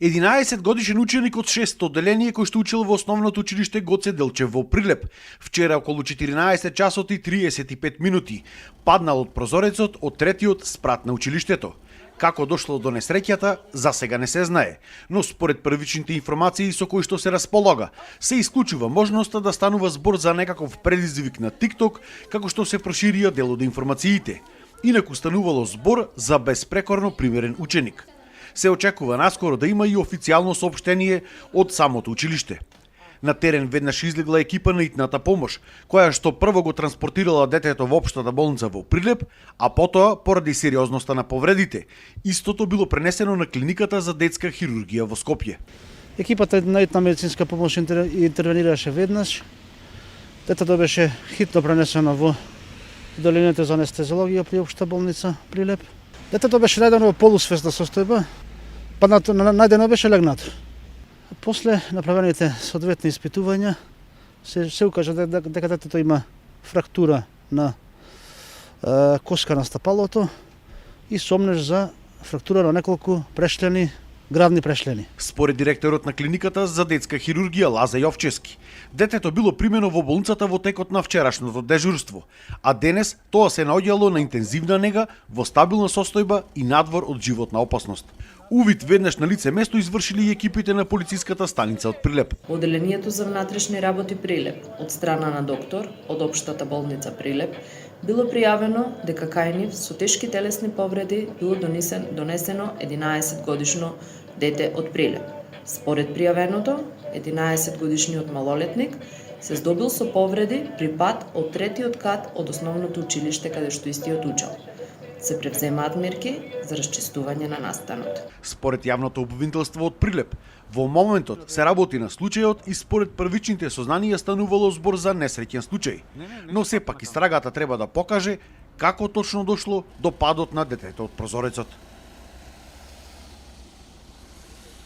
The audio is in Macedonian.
11 годишен ученик од 6-то одделение кој што учил во основното училиште Гоце Делчев во Прилеп, вчера околу 14 часот и 35 минути, паднал од прозорецот од третиот спрат на училиштето. Како дошло до несреќата, за сега не се знае, но според првичните информации со кои што се располага, се исклучува можноста да станува збор за некаков предизвик на TikTok, како што се проширија дел од информациите. Инаку станувало збор за безпрекорно примерен ученик. Се очекува наскоро да има и официјално соопштение од самото училиште. На терен веднаш излегла екипа на итната помош, која што прво го транспортирала детето во општата болница во Прилеп, а потоа, поради сериозноста на повредите, истото било пренесено на клиниката за детска хирургија во Скопје. Екипата на итна медицинска помош интервенираше веднаш. Детето беше хитно пренесено во одделението за анестезиологија при општа болница Прилеп. Детето беше најдено во полусвесна состојба, па најдено беше легнато. После направените соодветни испитувања се укажа дека детето има фрактура на коска на стапалото и сомнеж за фрактура на неколку прешлени, гравни прешлени. Според директорот на клиниката за детска хирургија Лаза Јовчевски, детето било примено во болницата во текот на вчерашното дежурство, а денес тоа се наоѓало на интензивна нега во стабилна состојба и надвор од животна опасност. Увид веднаш на лице место извршили и екипите на полициската станица од Прилеп. Одделението за внатрешни работи Прилеп, од страна на доктор од општата болница Прилеп, било пријавено дека кај нив со тешки телесни повреди било донесено 11 годишно дете од Прилеп. Според пријавеното, 11 годишниот малолетник се здобил со повреди при пат од третиот кат од основното училиште каде што истиот учел. Се превземаат мерки за расчистување на настанот. Според јавното обвинителство од Прилеп, во моментот се работи на случајот и според првичните сознанија станувало збор за несреќен случај. Но сепак истрагата треба да покаже како точно дошло до падот на детето од прозорецот.